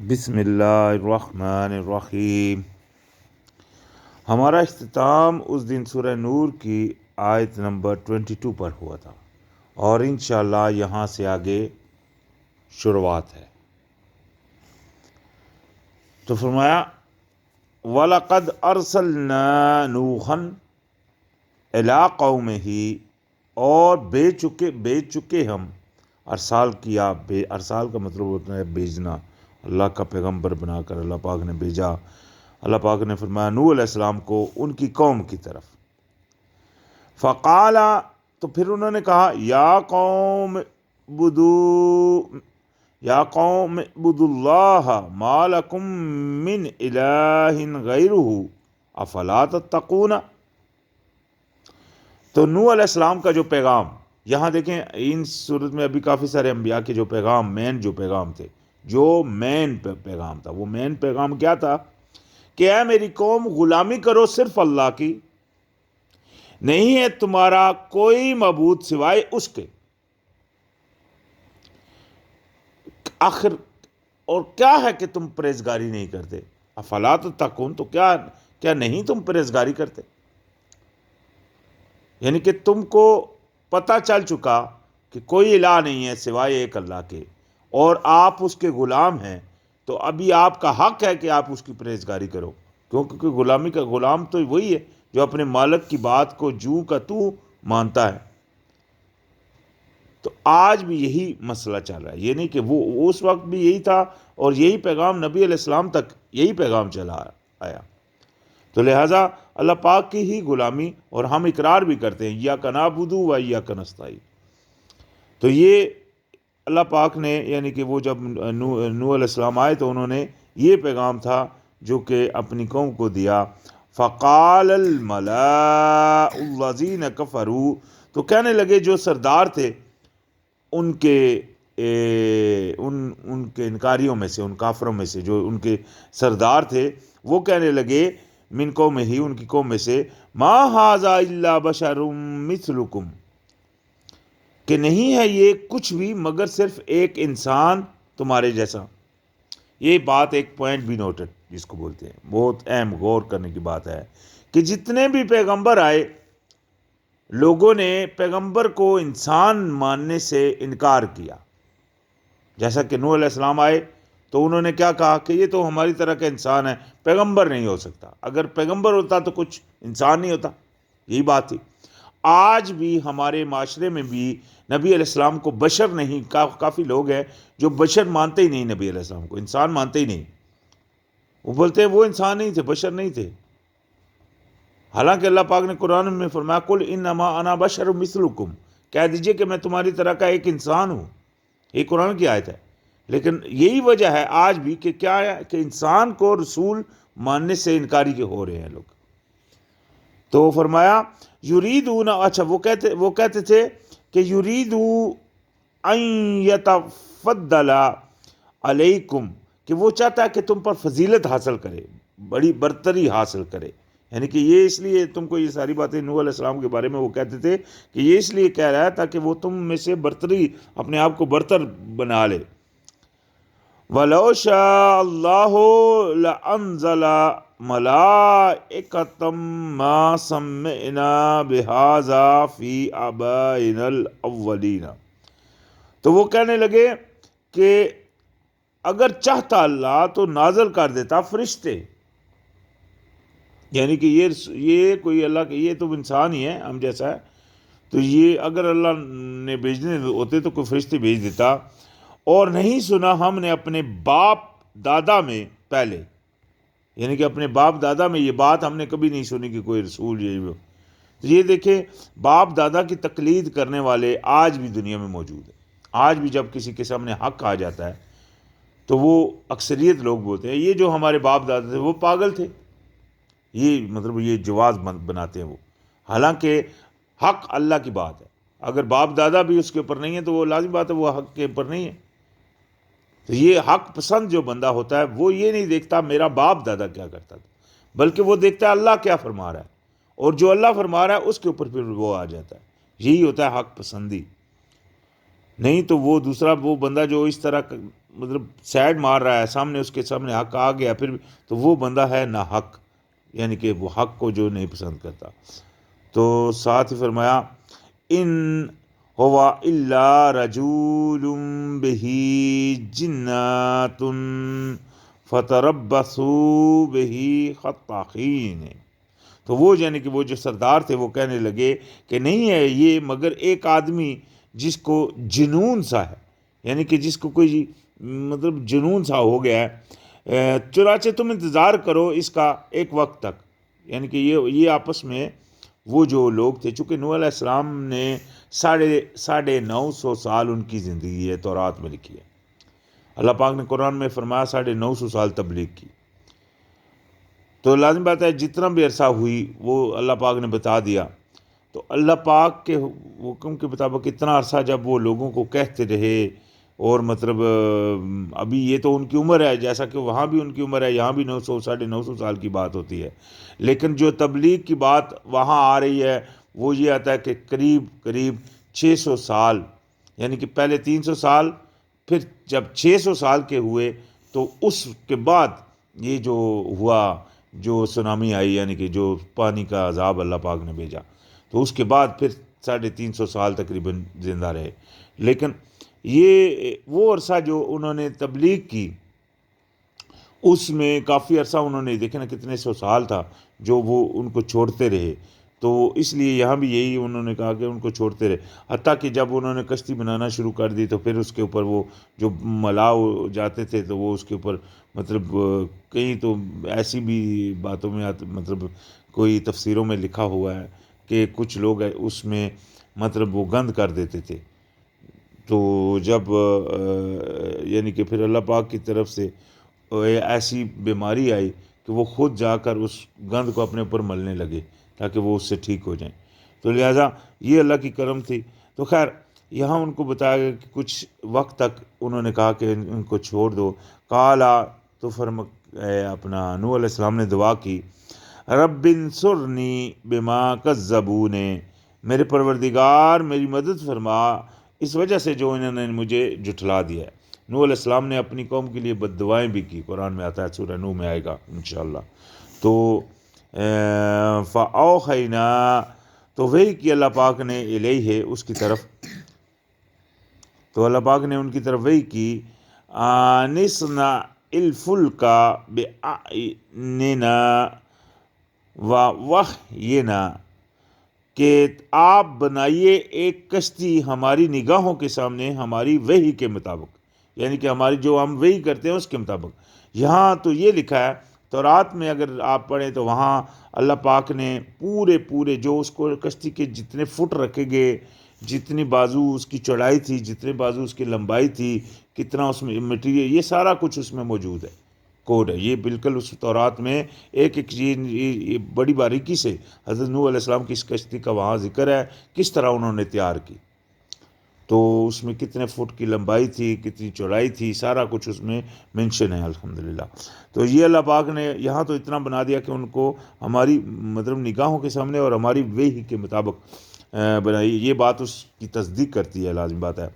بسم اللہ الرحمن الرحیم۔ ہمارا اختتام اس دن سورہ نور کی آیت نمبر 22 پر ہوا تھا اور انشاءاللہ یہاں سے آگے شروعات ہے۔ تو فرمایا وَلَقَدْ أَرْسَلْنَا نُوحًا إِلَىٰ قَوْمِهِ، اور بھیج چکے ہم، ارسال کیا، ارسال کا مطلب ہوتا ہے بھیجنا، اللہ کا پیغمبر بنا کر اللہ پاک نے بھیجا۔ اللہ پاک نے فرمایا نوح علیہ السلام کو ان کی قوم کی طرف۔ فقال، تو پھر انہوں نے کہا یا قوم اعبدوا اللہ ما لکم من الہ غیرہ افلا تتقون۔ تو نوح علیہ السلام کا جو پیغام، یہاں دیکھیں ان صورت میں ابھی کافی سارے انبیاء کے جو پیغام، جو پیغام تھا، وہ مین پیغام کیا تھا کہ اے میری قوم، غلامی کرو صرف اللہ کی، نہیں ہے تمہارا کوئی معبود سوائے اس کے۔ آخر اور کیا ہے کہ تم پرہیزگاری نہیں کرتے؟ افلا تتقون، تو کیا نہیں تم پرہیزگاری کرتے؟ یعنی کہ تم کو پتہ چل چکا کہ کوئی الہ نہیں ہے سوائے ایک اللہ کے، اور آپ اس کے غلام ہیں، تو ابھی آپ کا حق ہے کہ آپ اس کی پرہیزگاری کرو، کیونکہ غلامی کا غلام تو وہی ہے جو اپنے مالک کی بات کو جوں کا تو مانتا ہے۔ تو آج بھی یہی مسئلہ چل رہا ہے، یہ نہیں کہ وہ اس وقت بھی یہی تھا اور یہی پیغام نبی علیہ السلام تک یہی پیغام چلا آیا۔ تو لہٰذا اللہ پاک کی ہی غلامی، اور ہم اقرار بھی کرتے ہیں ایاک نعبد و ایاک نستعین۔ تو یہ اللہ پاک نے، یعنی کہ وہ جب نوح علیہ السلام آئے تو انہوں نے یہ پیغام تھا جو کہ اپنی قوم کو دیا۔ فقال الملاء الذین کفروا، تو کہنے لگے جو سردار تھے ان کے انکاریوں میں سے، ان کافروں میں سے، جو ان کے سردار تھے، وہ کہنے لگے من قومہ، ان کی قوم میں سے، ما ھذا الا بشر مثلکم، کہ نہیں ہے یہ کچھ بھی مگر صرف ایک انسان تمہارے جیسا۔ یہ بات ایک پوائنٹ بھی نوٹڈ جس کو بولتے ہیں، بہت اہم غور کرنے کی بات ہے کہ جتنے بھی پیغمبر آئے، لوگوں نے پیغمبر کو انسان ماننے سے انکار کیا۔ جیسا کہ نوح علیہ السلام آئے تو انہوں نے کیا کہا کہ یہ تو ہماری طرح کا انسان ہے، پیغمبر نہیں ہو سکتا، اگر پیغمبر ہوتا تو کچھ انسان نہیں ہوتا، یہی بات تھی۔ آج بھی ہمارے معاشرے میں بھی نبی علیہ السلام کو بشر نہیں، کافی لوگ ہیں جو بشر مانتے ہی نہیں، نبی علیہ السلام کو انسان مانتے ہی نہیں، وہ بولتے ہیں وہ انسان نہیں تھے، بشر نہیں تھے۔ حالانکہ اللہ پاک نے قرآن میں فرمایا قل انما انا بشر مثلکم، کہہ دیجئے کہ میں تمہاری طرح کا ایک انسان ہوں، یہ قرآن کی آیت ہے۔ لیکن یہی وجہ ہے آج بھی کہ کیا ہے کہ انسان کو رسول ماننے سے انکاری کے ہو رہے ہیں لوگ۔ تو فرمایا یریدون، اچھا وہ کہتے تھے کہ یریدو ان یتفضل علیکم، کہ وہ چاہتا ہے کہ تم پر فضیلت حاصل کرے، بڑی برتری حاصل کرے، یعنی کہ یہ اس لیے تم کو یہ ساری باتیں نوح علیہ السلام کے بارے میں وہ کہتے تھے کہ یہ اس لیے کہہ رہا ہے تاکہ وہ تم میں سے برتری، اپنے آپ کو برتر بنا لے۔ وَلَوْ شَاءَ اللَّهُ لَأَنزَلَ مَلَائِكَةً مَا سَمِعْنَا بِهَذَا فِي آبَائِنَا الْأَوَّلِينَ، تو وہ کہنے لگے کہ اگر چاہتا اللہ تو نازل کر دیتا فرشتے، یعنی کہ یہ کوئی اللہ کے، یہ تو انسان ہی ہے ہم جیسا ہے، تو یہ اگر اللہ نے بھیجنے ہوتے تو کوئی فرشتے بھیج دیتا، اور نہیں سنا ہم نے اپنے باپ دادا میں پہلے، یعنی کہ اپنے باپ دادا میں یہ بات ہم نے کبھی نہیں سنی کہ کوئی رسول یہ دیکھیں باپ دادا کی تقلید کرنے والے آج بھی دنیا میں موجود ہیں۔ آج بھی جب کسی کے سامنے حق آ جاتا ہے تو وہ اکثریت لوگ بولتے ہیں یہ جو ہمارے باپ دادا تھے وہ پاگل تھے، یہ مطلب یہ جواز بناتے ہیں وہ، حالانکہ حق اللہ کی بات ہے، اگر باپ دادا بھی اس کے اوپر نہیں ہے تو وہ لازم بات ہے وہ حق کے اوپر نہیں ہے۔ تو یہ حق پسند جو بندہ ہوتا ہے وہ یہ نہیں دیکھتا میرا باپ دادا کیا کرتا تھا، بلکہ وہ دیکھتا ہے اللہ کیا فرما رہا ہے، اور جو اللہ فرما رہا ہے اس کے اوپر پھر وہ آ جاتا ہے، یہی ہوتا ہے حق پسندی۔ نہیں تو وہ دوسرا وہ بندہ جو اس طرح مطلب سائڈ مار رہا ہے، سامنے اس کے سامنے حق آ گیا پھر تو وہ بندہ ہے نا حق، یعنی کہ وہ حق کو جو نہیں پسند کرتا۔ تو ساتھ ہی فرمایا ان ہوا الا رجول بہ جنات فتربصوا بہ خطاخین، تو وہ یعنی کہ وہ جو سردار تھے وہ کہنے لگے کہ نہیں ہے یہ مگر ایک آدمی جس کو جنون سا ہے، یعنی کہ جس کو کوئی مطلب جنون سا ہو گیا ہے، چنانچہ تم انتظار کرو اس کا ایک وقت تک، یعنی کہ یہ آپس میں وہ جو لوگ تھے، چونکہ نوح علیہ السلام نے 950 سال ان کی زندگی ہے تورات میں لکھی ہے، اللہ پاک نے قرآن میں فرمایا 950 سال تبلیغ کی، تو لازم بات ہے جتنا بھی عرصہ ہوئی وہ اللہ پاک نے بتا دیا۔ تو اللہ پاک کے حکم کے مطابق اتنا عرصہ جب وہ لوگوں کو کہتے رہے، اور مطلب ابھی یہ تو ان کی عمر ہے، جیسا کہ وہاں بھی ان کی عمر ہے، یہاں بھی 900 سال کی بات ہوتی ہے، لیکن جو تبلیغ کی بات وہاں آ رہی ہے وہ یہ آتا ہے کہ قریب 600 سال، یعنی کہ پہلے 300 سال، پھر جب 600 سال کے ہوئے تو اس کے بعد یہ جو ہوا، جو سونامی آئی، یعنی کہ جو پانی کا عذاب اللہ پاک نے بھیجا، تو اس کے بعد پھر 350 سال تقریباً زندہ رہے۔ لیکن یہ وہ عرصہ جو انہوں نے تبلیغ کی، اس میں کافی عرصہ انہوں نے دیکھے نا کتنے 100 سال تھا جو وہ ان کو چھوڑتے رہے، تو اس لیے یہاں بھی یہی انہوں نے کہا کہ ان کو چھوڑتے رہے، حتیٰ کہ جب انہوں نے کشتی بنانا شروع کر دی تو پھر اس کے اوپر وہ جو ملاؤ جاتے تھے تو وہ اس کے اوپر مطلب کہیں تو ایسی بھی باتوں میں مطلب کوئی تفسیروں میں لکھا ہوا ہے کہ کچھ لوگ اس میں مطلب وہ گند کر دیتے تھے، تو جب یعنی کہ پھر اللہ پاک کی طرف سے ایسی بیماری آئی کہ وہ خود جا کر اس گند کو اپنے اوپر ملنے لگے تاکہ وہ اس سے ٹھیک ہو جائیں، تو لہٰذا یہ اللہ کی کرم تھی۔ تو خیر یہاں ان کو بتایا گیا کہ کچھ وقت تک انہوں نے کہا کہ ان کو چھوڑ دو، قالا تو اپنا نوح علیہ السلام نے دعا کی، رب انصرنی بما کذبون، میرے پروردگار میری مدد فرما اس وجہ سے جو انہوں نے مجھے جھٹلا دیا ہے۔ نوح علیہ السلام نے اپنی قوم کے لیے بد دعائیں بھی کی، قرآن میں آتا ہے، سورہ نوح میں آئے گا انشاءاللہ۔ تو فَأَوْحَيْنَا، تو وہی کی اللہ پاک نے الیہ، اس کی طرف، تو اللہ پاک نے ان کی طرف وہی کی، نِصْنَعِ الْفُلْكَ بِأَعْيُنِنَا وَوَحْيِنَا، کہ آپ بنائیے ایک کشتی ہماری نگاہوں کے سامنے ہماری وحی کے مطابق، یعنی کہ ہماری جو ہم وحی کرتے ہیں اس کے مطابق۔ یہاں تو یہ لکھا ہے تورات میں، اگر آپ پڑھیں تو وہاں اللہ پاک نے پورے جو اس کو کشتی کے جتنے فٹ رکھے گئے، جتنی بازو اس کی چوڑائی تھی، جتنے بازو اس کی لمبائی تھی، کتنا اس میں مٹیریل، یہ سارا کچھ اس میں موجود ہے، کوڈ ہے، یہ بالکل اس تورات میں ایک چیز یہ بڑی باریکی سے حضرت نوح علیہ السلام کی اس کشتی کا وہاں ذکر ہے، کس طرح انہوں نے تیار کی، تو اس میں کتنے فٹ کی لمبائی تھی، کتنی چوڑائی تھی، سارا کچھ اس میں منشن ہے الحمدللہ۔ تو یہ اللہ پاک نے یہاں تو اتنا بنا دیا کہ ان کو ہماری مطلب نگاہوں کے سامنے اور ہماری وحی کے مطابق بنائی، یہ بات اس کی تصدیق کرتی ہے، لازم بات ہے۔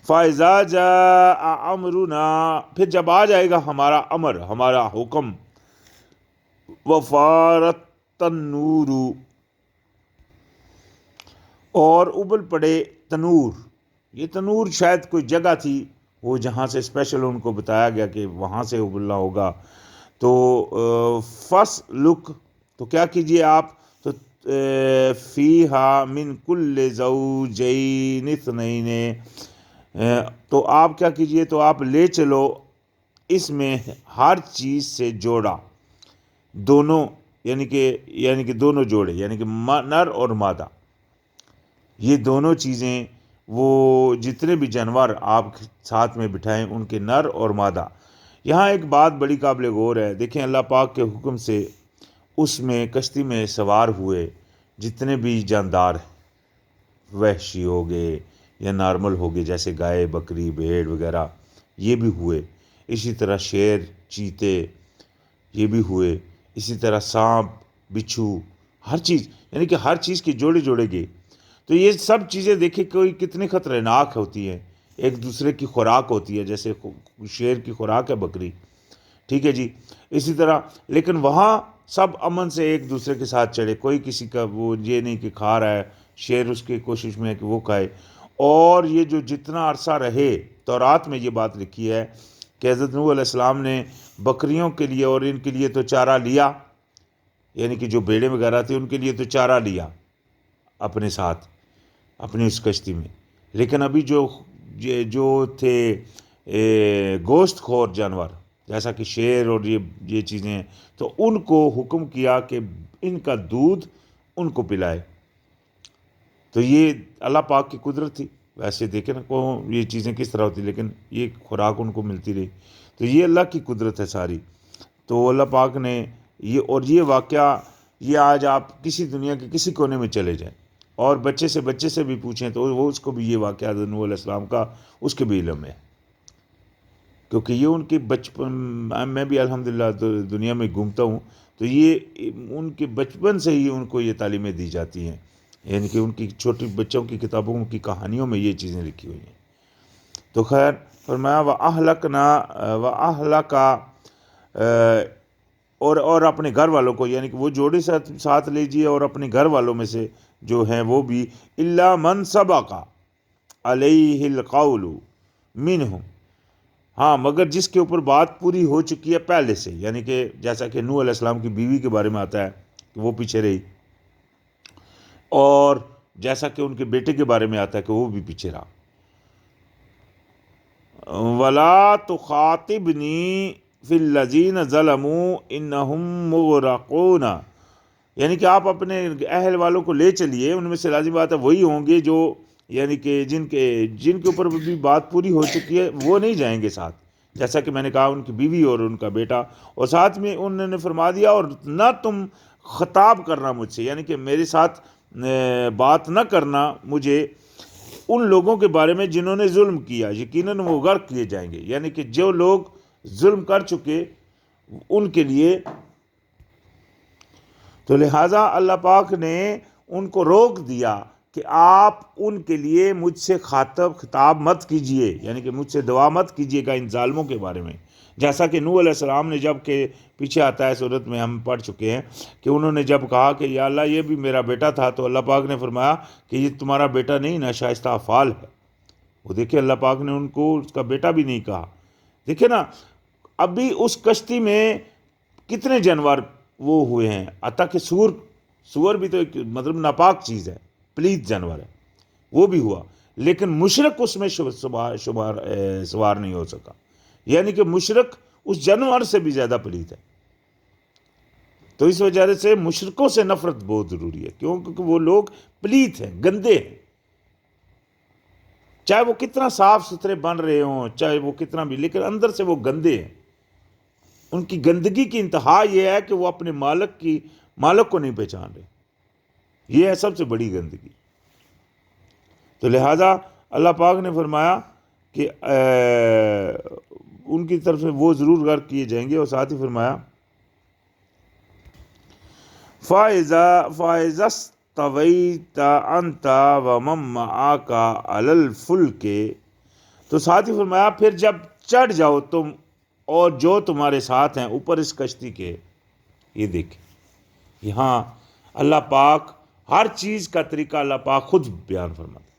فَإِذَا جَاءَ أَمْرُنَا، پھر جب آ جائے گا ہمارا امر، ہمارا حکم، وَفَارَتِ النُّورُ، اور ابل پڑے تنور، یہ تنور شاید کوئی جگہ تھی وہ جہاں سے اسپیشل ان کو بتایا گیا کہ وہاں سے ابلنا ہوگا، تو فَاسْلُکْ، تو کیا کیجئے آپ، تو فِیہا مِن کُلِّ زَوْجَیْنِ اثْنَیْنِ، تو آپ کیا کیجئے، تو آپ لے چلو اس میں ہر چیز سے جوڑا، دونوں، یعنی کہ دونوں جوڑے، یعنی کہ نر اور مادہ، یہ دونوں چیزیں، وہ جتنے بھی جانور آپ ساتھ میں بٹھائیں ان کے نر اور مادہ۔ یہاں ایک بات بڑی قابل غور ہے، دیکھیں اللہ پاک کے حکم سے اس میں کشتی میں سوار ہوئے جتنے بھی جاندار ہیں، وحشی ہو گئے یا نارمل ہو گئے جیسے گائے، بکری، بھیڑ وغیرہ، یہ بھی ہوئے، اسی طرح شیر، چیتے، یہ بھی ہوئے، اسی طرح سانپ، بچھو، ہر چیز، یعنی کہ ہر چیز کے جوڑے گئے، تو یہ سب چیزیں دیکھیں کوئی کتنی خطرناک ہوتی ہیں، ایک دوسرے کی خوراک ہوتی ہے، جیسے شیر کی خوراک ہے بکری، ٹھیک ہے جی، اسی طرح، لیکن وہاں سب امن سے ایک دوسرے کے ساتھ چڑھے، کوئی کسی کا وہ یہ نہیں کہ کھا رہا ہے، شیر اس کی کوشش میں ہے کہ وہ کھائے۔ اور یہ جو جتنا عرصہ رہے، تورات میں یہ بات لکھی ہے کہ حضرت نوح علیہ السلام نے بکریوں کے لیے اور ان کے لیے تو چارہ لیا، یعنی کہ جو بیڑے وغیرہ تھے ان کے لیے تو چارہ لیا اپنے ساتھ اپنی اس کشتی میں، لیکن ابھی جو تھے گوشت خور جانور جیسا کہ شیر اور یہ چیزیں ہیں، تو ان کو حکم کیا کہ ان کا دودھ ان کو پلائے۔ تو یہ اللہ پاک کی قدرت تھی، ویسے دیکھیں نا یہ چیزیں کس طرح ہوتی، لیکن یہ خوراک ان کو ملتی رہی، تو یہ اللہ کی قدرت ہے ساری۔ تو اللہ پاک نے یہ واقعہ، یہ آج آپ کسی دنیا کے کسی کونے میں چلے جائیں اور بچے سے بھی پوچھیں تو وہ اس کو بھی یہ واقعہ حضرت نوح علیہ السلام کا اس کے بھی علم ہے، کیونکہ یہ ان کے بچپن، میں بھی الحمدللہ دنیا میں گھومتا ہوں، تو یہ ان کے بچپن سے ہی ان کو یہ تعلیمیں دی جاتی ہیں، یعنی کہ ان کی چھوٹی بچوں کی کتابوں کی کہانیوں میں یہ چیزیں لکھی ہوئی ہیں۔ تو خیر فرمایا اور اپنے گھر والوں کو، یعنی کہ وہ جوڑے ساتھ لیجیے اور اپنے گھر والوں میں سے جو ہیں وہ بھی، الا من سبق علیہ القول منہم، ہاں مگر جس کے اوپر بات پوری ہو چکی ہے پہلے سے، یعنی کہ جیسا کہ نوح علیہ السلام کی بیوی کے بارے میں آتا ہے کہ وہ پیچھے رہی، اور جیسا کہ ان کے بیٹے کے بارے میں آتا ہے کہ وہ بھی پیچھے رہا۔ وَلَا تُخَاطِبْنِي فِي الَّذِينَ ظَلَمُوا إِنَّهُمْ مُغْرَقُونَ، یعنی کہ آپ اپنے اہل والوں کو لے چلیے، ان میں سے لازم بات ہے وہی ہوں گے جو، یعنی کہ جن کے اوپر بھی بات پوری ہو چکی ہے وہ نہیں جائیں گے ساتھ، جیسا کہ میں نے کہا ان کی بیوی اور ان کا بیٹا، اور ساتھ میں انہوں نے فرما دیا اور نہ تم خطاب کرنا مجھ سے، یعنی کہ میرے ساتھ بات نہ کرنا مجھے ان لوگوں کے بارے میں جنہوں نے ظلم کیا، یقیناً وہ غرق کیے جائیں گے، یعنی کہ جو لوگ ظلم کر چکے ان کے لیے، تو لہٰذا اللہ پاک نے ان کو روک دیا کہ آپ ان کے لیے مجھ سے خطاب مت کیجئے، یعنی کہ مجھ سے دعا مت کیجئے گا ان ظالموں کے بارے میں، جیسا کہ نوح علیہ السلام نے جب کہ پیچھے آتا ہے صورت میں ہم پڑھ چکے ہیں کہ انہوں نے جب کہا کہ یا اللہ یہ بھی میرا بیٹا تھا، تو اللہ پاک نے فرمایا کہ یہ تمہارا بیٹا نہیں، ناشائستہ افعال ہے۔ وہ دیکھیں اللہ پاک نے ان کو اس کا بیٹا بھی نہیں کہا۔ دیکھیں نا، ابھی اس کشتی میں کتنے جانور وہ ہوئے ہیں، حتیٰ کہ سور بھی تو ایک مطلب ناپاک چیز ہے، پلیت جانور ہے، وہ بھی ہوا، لیکن مشرک اس میں سوار نہیں ہو سکا، یعنی کہ مشرک اس جانور سے بھی زیادہ پلیت ہے۔ تو اس وجہ سے مشرکوں سے نفرت بہت ضروری ہے، کیونکہ وہ لوگ پلیت ہیں، گندے ہیں، چاہے وہ کتنا صاف ستھرے بن رہے ہوں، چاہے وہ کتنا بھی، لیکن اندر سے وہ گندے ہیں۔ ان کی گندگی کی انتہا یہ ہے کہ وہ اپنے مالک کو نہیں پہچان رہے، یہ ہے سب سے بڑی گندگی۔ تو لہٰذا اللہ پاک نے فرمایا کہ ان کی طرف سے وہ ضرور غرق کیے جائیں گے، اور ساتھ ہی فرمایا فَإِذَا اسْتَوَيْتَ أَنْتَ وَمَن مَّعَكَ عَلَى الْفُلْكِ، تو ساتھ ہی فرمایا پھر جب چڑھ جاؤ تم اور جو تمہارے ساتھ ہیں اوپر اس کشتی کے۔ یہ دیکھیں یہاں اللہ پاک ہر چیز کا طریقہ اللہ پاک خود بیان فرماتا ہے۔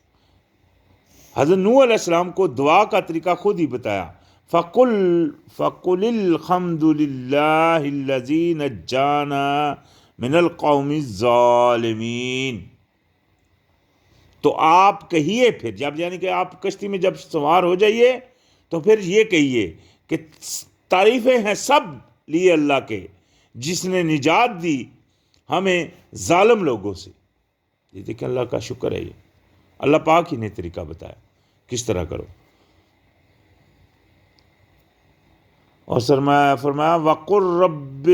حضرت نوح علیہ السلام کو دعا کا طریقہ خود ہی بتایا، فَقُلِ الْحَمْدُ لِلَّهِ الَّذِي نَجَّانَا مِنَ الْقَوْمِ الظَّالِمِينَ، تو آپ کہیے پھر جب، یعنی کہ آپ کشتی میں جب سوار ہو جائیے تو پھر یہ کہیے کہ تعریفیں ہیں سب لیے اللہ کے جس نے نجات دی ہمیں ظالم لوگوں سے۔ یہ دیکھیں اللہ کا شکر ہے، یہ اللہ پاک ہی نے طریقہ بتایا کس طرح کرو۔ اور فرمایا وَقُلْ رَبِّ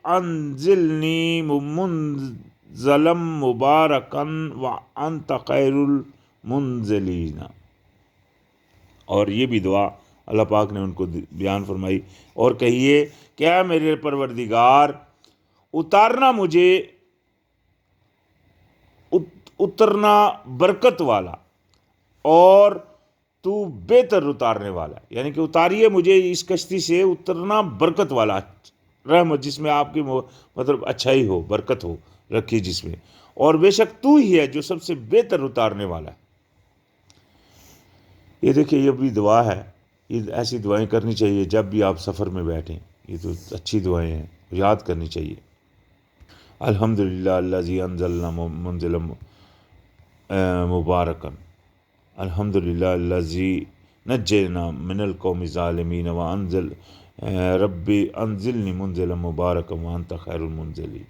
أَنزِلْنِي مُنزَلًا مُبَارَكًا وَأَنْتَ خَيْرُ الْمُنزِلِينَ، اور یہ بھی دعا اللہ پاک نے ان کو بیان فرمائی، اور کہیے کہ اے میرے پروردگار اتارنا مجھے اترنا برکت والا اور تو بہتر اتارنے والا ہے، یعنی کہ اتاریے مجھے اس کشتی سے اترنا برکت والا رحمت، جس میں آپ کی مطلب اچھائی ہو، برکت ہو رکھی جس میں، اور بے شک تو ہی ہے جو سب سے بہتر اتارنے والا ہے۔ یہ دیکھیں یہ بھی دعا ہے، یہ ایسی دعائیں کرنی چاہیے جب بھی آپ سفر میں بیٹھیں، یہ تو اچھی دعائیں ہیں، یاد کرنی چاہیے۔ الحمدللہ الذی انزلنا منزلا مبارکن، الحمدللہ الذی نجینا من القوم الظالمین وانزل ربی انزلنی منزلا مبارکا وانت خیر المنزلین۔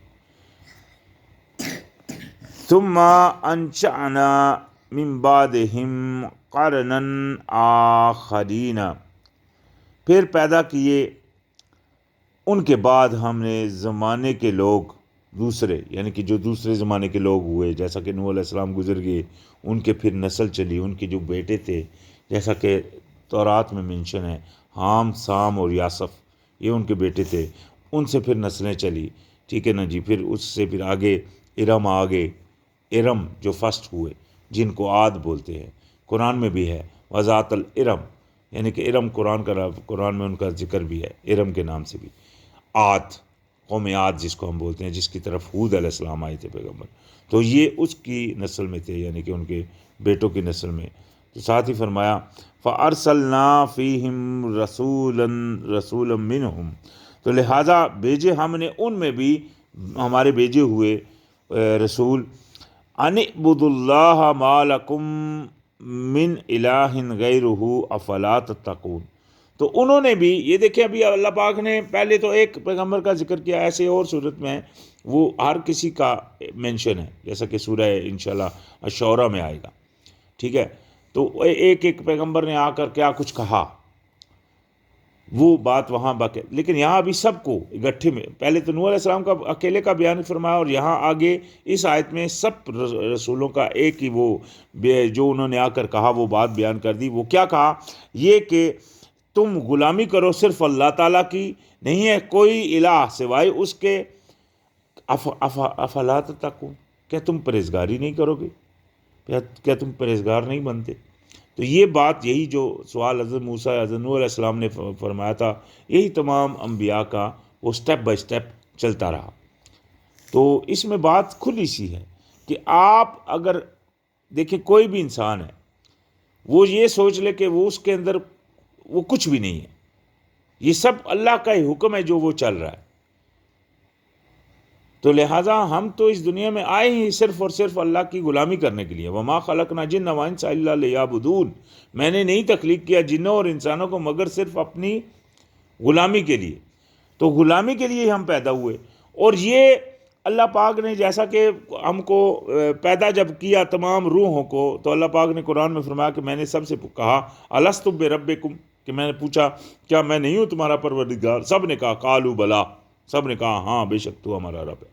ثم انشأنا من بعدہم قرنا آخرین، پھر پیدا کیے ان کے بعد ہم نے زمانے کے لوگ دوسرے، یعنی کہ جو دوسرے زمانے کے لوگ ہوئے، جیسا کہ نوح علیہ السلام گزر گئے، ان کے پھر نسل چلی، ان کے جو بیٹے تھے، جیسا کہ تورات میں منشن ہے، حام، سام اور یاسف، یہ ان کے بیٹے تھے، ان سے پھر نسلیں چلی، ٹھیک ہے نا جی۔ پھر اس سے پھر آگے ارم آگے، ارم جو فرسٹ ہوئے جن کو عاد بولتے ہیں، قرآن میں بھی ہے وذات الارم، یعنی کہ ارم قرآن میں ان کا ذکر بھی ہے ارم کے نام سے بھی۔ عاد، قوم عاد جس کو ہم بولتے ہیں، جس کی طرف حود علیہ السلام آئے تھے پیغمبر، تو یہ اس کی نسل میں تھے، یعنی کہ ان کے بیٹوں کی نسل میں۔ تو ساتھ ہی فرمایا فَأَرْسَلْنَا فِيهِمْ رَسُولًا مِّنْهُمْ، تو لہٰذا بھیجے ہم نے ان میں بھی ہمارے بھیجے ہوئے رسول، ان اعبدوا اللہ ما لکم من الہ غیرہ افلا تتقون، تو انہوں نے بھی یہ دیکھیں، ابھی اللہ پاک نے پہلے تو ایک پیغمبر کا ذکر کیا، ایسے اور صورت میں وہ ہر کسی کا مینشن ہے، جیسا کہ سورہ انشاءاللہ الشعراء میں آئے گا، ٹھیک ہے۔ تو ایک ایک پیغمبر نے آ کر کیا کچھ کہا، وہ بات وہاں باقی، لیکن یہاں ابھی سب کو اکٹھے میں، پہلے تو نوح علیہ السلام کا اکیلے کا بیان فرمایا، اور یہاں آگے اس آیت میں سب رسولوں کا ایک ہی وہ جو انہوں نے آ کر کہا وہ بات بیان کر دی۔ وہ کیا کہا؟ یہ کہ تم غلامی کرو صرف اللہ تعالیٰ کی، نہیں ہے کوئی الہ سوائے اس کے، افلا تتقون، کیا تم پرہیزگاری نہیں کرو گے، کیا تم پرہیزگار نہیں بنتے؟ تو یہ بات، یہی جو سوال حضرت موسیٰ حضرت نوح علیہ السلام نے فرمایا تھا، یہی تمام انبیاء کا وہ سٹیپ بائی سٹیپ چلتا رہا۔ تو اس میں بات کھلی سی ہے کہ آپ اگر دیکھیں کوئی بھی انسان ہے، وہ یہ سوچ لے کہ وہ اس کے اندر وہ کچھ بھی نہیں ہے، یہ سب اللہ کا ہی حکم ہے جو وہ چل رہا ہے، تو لہٰذا ہم تو اس دنیا میں آئے ہی صرف اور صرف اللہ کی غلامی کرنے کے لیے۔ وما خلقنا الجن والانس الا لیعبدون، میں نے نہیں تخلیق کیا جنوں اور انسانوں کو مگر صرف اپنی غلامی کے لیے، تو غلامی کے لیے ہم پیدا ہوئے۔ اور یہ اللہ پاک نے جیسا کہ ہم کو پیدا جب کیا تمام روحوں کو، تو اللہ پاک نے قرآن میں فرمایا کہ میں نے سب سے کہا الست بربکم، کہ میں نے پوچھا کیا میں نہیں ہوں تمہارا پروردگار؟ سب نے کہا قالوا بلا، سب نے کہا ہاں بے شک تو ہمارا رب ہے۔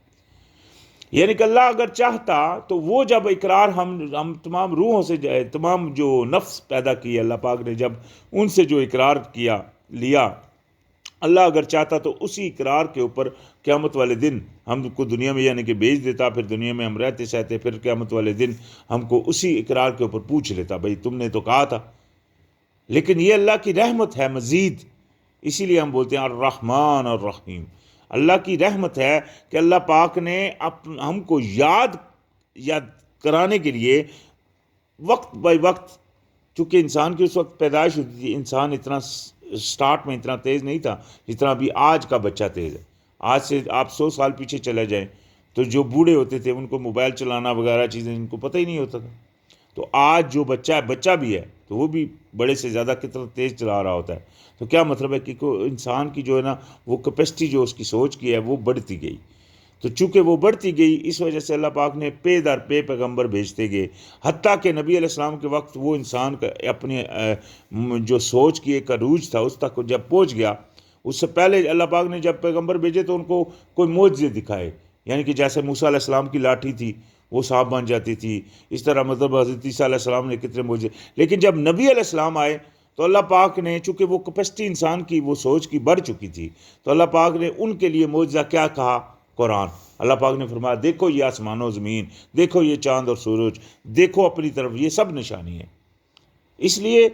یعنی کہ اللہ اگر چاہتا تو وہ جب اقرار ہم تمام روحوں سے تمام جو نفس پیدا کی اللہ پاک نے، جب ان سے جو اقرار لیا، اللہ اگر چاہتا تو اسی اقرار کے اوپر قیامت والے دن ہم کو دنیا میں یعنی کہ بھیج دیتا، پھر دنیا میں ہم رہتے سہتے، پھر قیامت والے دن ہم کو اسی اقرار کے اوپر پوچھ لیتا بھئی تم نے تو کہا تھا۔ لیکن یہ اللہ کی رحمت ہے مزید، اسی لیے ہم بولتے ہیں الرحمن الرحیم، اللہ کی رحمت ہے کہ اللہ پاک نے ہم کو یاد کرانے کے لیے وقت بائی وقت، چونکہ انسان کی اس وقت پیدائش ہوتی تھی، انسان اتنا سٹارٹ میں اتنا تیز نہیں تھا جتنا ابھی آج کا بچہ تیز ہے۔ آج سے آپ 100 سال پیچھے چلے جائیں تو جو بوڑھے ہوتے تھے ان کو موبائل چلانا وغیرہ چیزیں ان کو پتہ ہی نہیں ہوتا تھا، تو آج جو بچہ بھی ہے تو وہ بھی بڑے سے زیادہ کتنا تیز چلا رہا ہوتا ہے۔ تو کیا مطلب ہے کہ انسان کی جو ہے نا وہ کیپیسٹی جو اس کی سوچ کی ہے وہ بڑھتی گئی، تو چونکہ وہ بڑھتی گئی اس وجہ سے اللہ پاک نے پے در پے پیغمبر بھیجتے گئے، حتیٰ کہ نبی علیہ السلام کے وقت وہ انسان کا اپنے جو سوچ کی ایک عروج تھا اس تک جب پہنچ گیا، اس سے پہلے اللہ پاک نے جب پیغمبر بھیجے تو ان کو کوئی معجزے دکھائے، یعنی کہ جیسے موسیٰ علیہ السلام کی لاٹھی تھی وہ سانپ بن جاتی تھی، اس طرح مطلب حضرت عیسیٰ علیہ السلام نے کتنے معجزے، لیکن جب نبی علیہ السلام آئے تو اللہ پاک نے چونکہ وہ کیپیسٹی انسان کی وہ سوچ کی بڑھ چکی تھی، تو اللہ پاک نے ان کے لیے معجزہ کیا کہا؟ قرآن۔ اللہ پاک نے فرمایا دیکھو یہ آسمان و زمین، دیکھو یہ چاند اور سورج، دیکھو اپنی طرف، یہ سب نشانی ہے۔ اس لیے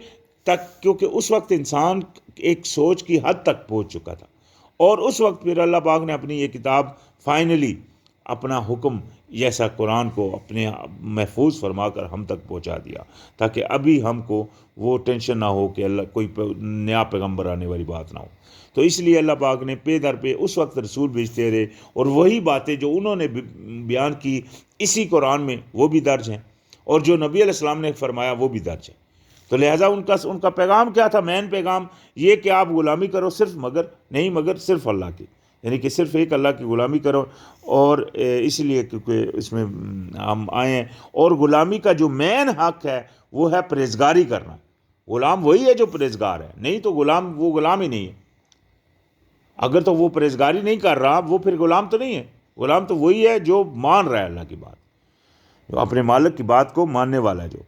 تک کیونکہ اس وقت انسان ایک سوچ کی حد تک پہنچ چکا تھا، اور اس وقت پھر اللہ پاک نے اپنی یہ کتاب فائنلی اپنا حکم جیسا قرآن کو اپنے محفوظ فرما کر ہم تک پہنچا دیا، تاکہ ابھی ہم کو وہ ٹینشن نہ ہو کہ اللہ کوئی نیا پیغمبر آنے والی بات نہ ہو۔ تو اس لیے اللہ پاک نے پے در پہ اس وقت رسول بھیجتے رہے، اور وہی باتیں جو انہوں نے بیان کی اسی قرآن میں وہ بھی درج ہیں، اور جو نبی علیہ السلام نے فرمایا وہ بھی درج ہے۔ تو لہٰذا ان کا پیغام کیا تھا؟ مین پیغام یہ کہ آپ غلامی کرو مگر صرف اللہ کی، یعنی کہ صرف ایک اللہ کی غلامی کرو، اور اس لیے کیونکہ اس میں ہم آئے ہیں، اور غلامی کا جو مین حق ہے وہ ہے پرہیزگاری کرنا۔ غلام وہی ہے جو پرہیزگار ہے، نہیں تو وہ غلام ہی نہیں ہے۔ اگر تو وہ پرہیزگاری نہیں کر رہا وہ پھر غلام تو نہیں ہے، غلام تو وہی ہے جو مان رہا ہے اللہ کی بات، جو اپنے مالک کی بات کو ماننے والا ہے۔ جو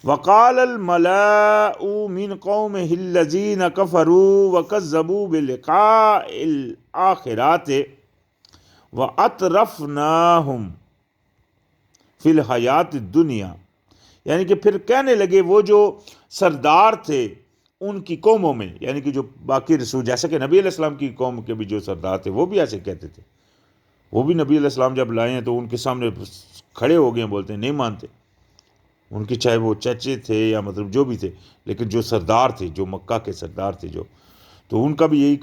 وقال الملأ من قومه الذين كفروا وكذبوا بلقاء الآخرة وأترفناهم في الحياة الدنيا، یعنی کہ پھر کہنے لگے وہ جو سردار تھے ان کی قوموں میں، یعنی کہ جو باقی رسول، جیسا کہ نبی علیہ السلام کی قوم کے بھی جو سردار تھے وہ بھی ایسے کہتے تھے، وہ بھی نبی علیہ السلام جب لائے ہیں تو ان کے سامنے کھڑے ہو گئے ہیں، بولتے ہیں نہیں مانتے ان کی، چاہے وہ چچے تھے یا مطلب جو بھی تھے، لیکن جو سردار تھے، جو مکہ کے سردار تھے جو، تو ان کا بھی یہی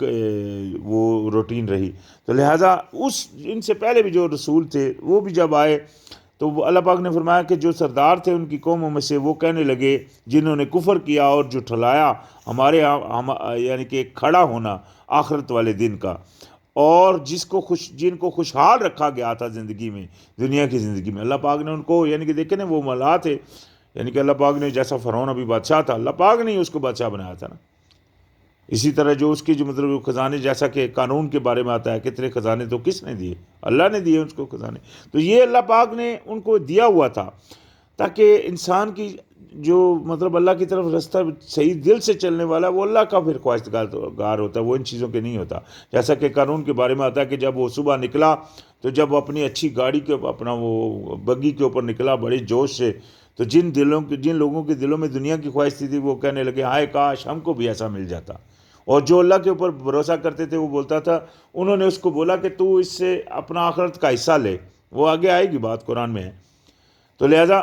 وہ روٹین رہی۔ تو لہٰذا ان سے پہلے بھی جو رسول تھے وہ بھی جب آئے تو اللہ پاک نے فرمایا کہ جو سردار تھے ان کی قوموں میں سے وہ کہنے لگے، جنہوں نے کفر کیا اور جو ٹھلایا ہمارے یعنی کہ ایک کھڑا ہونا آخرت والے دن کا، اور جن کو خوشحال رکھا گیا تھا زندگی میں، دنیا کی زندگی میں، اللہ پاک نے ان کو، یعنی کہ دیکھیں نا وہ ملا تھے، یعنی کہ اللہ پاک نے جیسا فرعون ابھی بادشاہ تھا، اللہ پاک نے اس کو بادشاہ بنایا تھا نا، اسی طرح جو اس کی جو مطلب خزانے، جیسا کہ قانون کے بارے میں آتا ہے کتنے خزانے تو کس نے دیے؟ اللہ نے دیے اس کو خزانے، تو یہ اللہ پاک نے ان کو دیا ہوا تھا تاکہ انسان کی جو مطلب اللہ کی طرف رستہ صحیح دل سے چلنے والا وہ اللہ کا پھر خواستگار ہوتا ہے، وہ ان چیزوں کے نہیں ہوتا۔ جیسا کہ قانون کے بارے میں آتا ہے کہ جب وہ صبح نکلا تو جب وہ اپنی اچھی گاڑی کے اپنا وہ بگی کے اوپر نکلا بڑے جوش سے، تو جن لوگوں کے دلوں میں دنیا کی خواہش تھی وہ کہنے لگے ہائے کاش ہم کو بھی ایسا مل جاتا، اور جو اللہ کے اوپر بھروسہ کرتے تھے وہ بولتا تھا، انہوں نے اس کو بولا کہ تو اس سے اپنا آخرت کا حصہ لے، وہ آگے آئے گی بات قرآن میں ہے، تو لہٰذا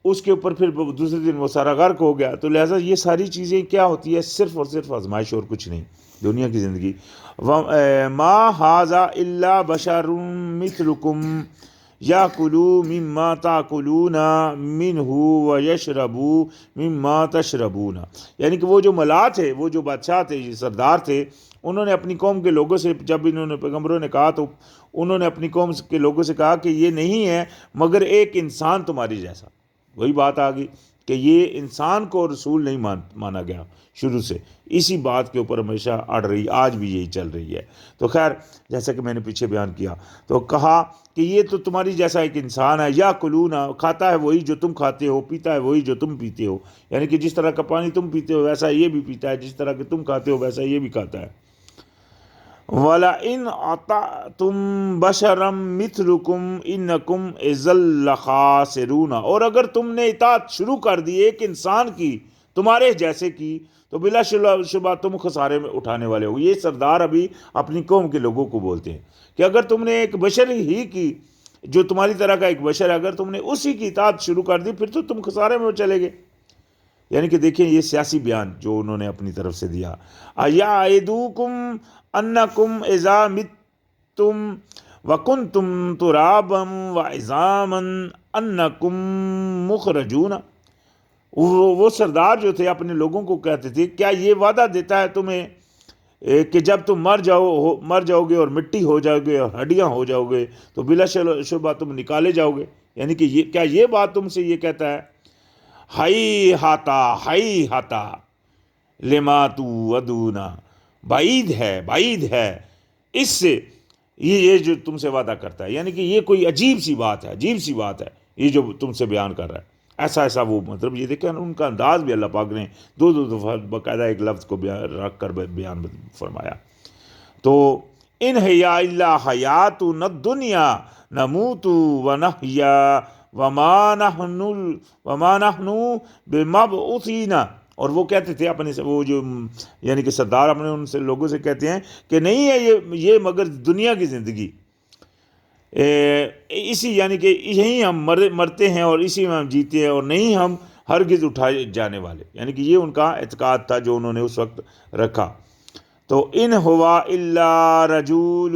اس کے اوپر پھر دوسرے دن وہ سارا غرق ہو گیا۔ تو لہٰذا یہ ساری چیزیں کیا ہوتی ہے؟ صرف اور صرف آزمائش اور کچھ نہیں، دنیا کی زندگی۔ ما ھذا الا بشر مثلکم یاکل مما تاکلون منہ ویشرب مما تشربون، یعنی کہ وہ جو ملا تھے، وہ جو بادشاہ تھے، سردار تھے، انہوں نے اپنی قوم کے لوگوں سے، جب انہوں نے پیغمبروں نے کہا تو انہوں نے اپنی قوم کے لوگوں سے کہا کہ یہ نہیں ہے مگر ایک انسان تمہاری جیسا۔ وہی بات آ گئی کہ یہ انسان کو رسول نہیں مانا گیا شروع سے، اسی بات کے اوپر ہمیشہ اڑ رہی، آج بھی یہی چل رہی ہے۔ تو خیر جیسا کہ میں نے پیچھے بیان کیا تو کہا کہ یہ تو تمہاری جیسا ایک انسان ہے، یا کلونا، کھاتا ہے وہی جو تم کھاتے ہو، پیتا ہے وہی جو تم پیتے ہو، یعنی کہ جس طرح کا پانی تم پیتے ہو ویسا یہ بھی پیتا ہے، جس طرح کہ تم کھاتے ہو ویسا یہ بھی کھاتا ہے۔ وَلَئِنْ أَطَعْتُمْ بَشَرًا مِثْلَكُمْ إِنَّكُمْ إِذًا لَخَاسِرُونَ، اور اگر تم نے اطاعت شروع کر دی ایک انسان کی تمہارے جیسے کی تو بلا شبہ تم خسارے میں اٹھانے والے ہو۔ یہ سردار ابھی اپنی قوم کے لوگوں کو بولتے ہیں کہ اگر تم نے ایک بشر ہی کی، جو تمہاری طرح کا ایک بشر ہے، اگر تم نے اسی کی اطاعت شروع کر دی پھر تو تم خسارے میں چلے گئے۔ یعنی کہ دیکھیں یہ سیاسی بیان جو انہوں نے اپنی طرف سے دیا، اَیَعِدُکُمْ انکم اذا متم وکنتم ترابا وعظاما انکم مخرجون، وہ سردار جو تھے اپنے لوگوں کو کہتے تھے کیا یہ وعدہ دیتا ہے تمہیں کہ جب تم مر جاؤ گے اور مٹی ہو جاؤ گے اور ہڈیاں ہو جاؤ گے تو بلا شبہ تم نکالے جاؤ گے، یعنی کہ کیا یہ بات تم سے یہ کہتا ہے؟ ہائی ہاتا لما توعدون، بعید ہے اس سے یہ جو تم سے وعدہ کرتا ہے، یعنی کہ یہ کوئی عجیب سی بات ہے یہ جو تم سے بیان کر رہا ہے، ایسا وہ مطلب یہ دیکھیں ان کا انداز بھی اللہ پاک نے دو دفعہ باقاعدہ ایک لفظ کو رکھ کر بیان فرمایا۔ تو ان ہی الا حیاتنا الدنیا نموت ونحیا وما نحن بمبعوثین، اور وہ کہتے تھے اپنے سے، وہ جو یعنی کہ سردار اپنے ان سے لوگوں سے کہتے ہیں کہ نہیں ہے یہ مگر دنیا کی زندگی، اسی یعنی کہ یہیں ہم مرتے ہیں اور اسی میں ہم جیتے ہیں، اور نہیں ہم ہرگز اٹھائے جانے والے، یعنی کہ یہ ان کا اعتقاد تھا جو انہوں نے اس وقت رکھا۔ تو ان ہوا الا رجول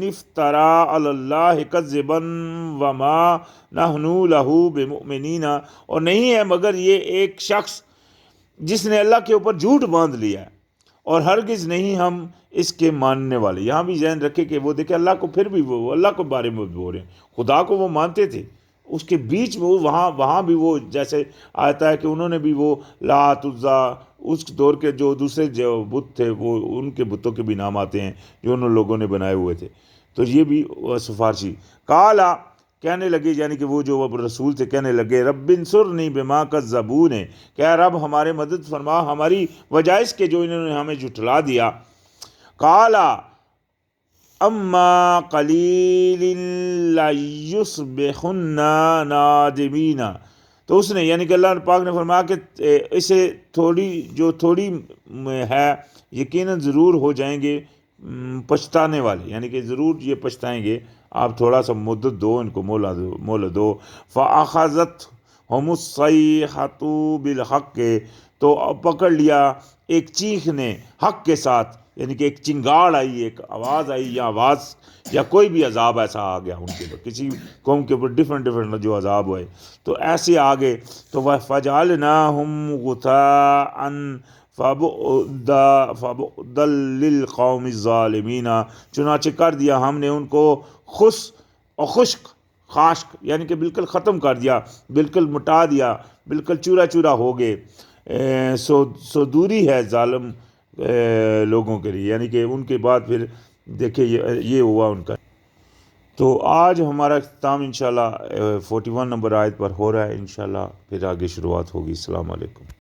افترا علی اللہ کذبا وما نحن له بمؤمنین، اور نہیں ہے مگر یہ ایک شخص جس نے اللہ کے اوپر جھوٹ باندھ لیا ہے، اور ہرگز نہیں ہم اس کے ماننے والے۔ یہاں بھی ذہن رکھے کہ وہ دیکھے اللہ کو، پھر بھی وہ اللہ کے بارے میں بول رہے ہیں، خدا کو وہ مانتے تھے، اس کے بیچ میں وہاں بھی وہ جیسے آتا ہے کہ انہوں نے بھی وہ لات عزا، اس دور کے جو دوسرے جو بت تھے وہ ان کے بتوں کے بھی نام آتے ہیں جو ان لوگوں نے بنائے ہوئے تھے، تو یہ بھی سفارشی۔ کالا، کہنے لگے یعنی کہ وہ جو رسول تھے کہنے لگے رب انصرنی بما کذبون، کہ اے رب ہمارے مدد فرما ہماری وجہ اس کے جو انہوں نے ہمیں جھٹلا دیا۔ کالا اما قلیل لیصبحن نادمین، تو اس نے یعنی کہ اللہ پاک نے فرمایا کہ اسے تھوڑی ہے، یقیناً ضرور ہو جائیں گے پچھتانے والے، یعنی کہ ضرور یہ پچھتائیں گے، آپ تھوڑا سا مدت دو، ان کو مہلت دو۔ فَأَخَذَتْهُمُ الصَّيْحَةُ بِالْحَقِّ، تو پکڑ لیا ایک چیخ نے حق کے ساتھ، یعنی کہ ایک چنگاڑ آئی، ایک آواز آئی، یا آواز یا کوئی بھی عذاب ایسا آ گیا ان کے اوپر، کسی قوم کے اوپر ڈفرینٹ جو عذاب ہوئے تو ایسے آگے۔ تو فَجَعَلْنَاهُمْ غُثَاءً فَبُعْدًا لِلْقَوْمِ الظَّالِمِينَ، چنانچہ کر دیا ہم نے ان کو خاشک، یعنی کہ بالکل ختم کر دیا، بالکل مٹا دیا، بالکل چورا چورا ہو گئے۔ سو دوری ہے ظالم لوگوں کے لیے، یعنی کہ ان کے بعد پھر دیکھیں یہ ہوا ان کا۔ تو آج ہمارا اختتام انشاءاللہ 41 نمبر آیت پر ہو رہا ہے، انشاءاللہ پھر آگے شروعات ہوگی۔ السلام علیکم۔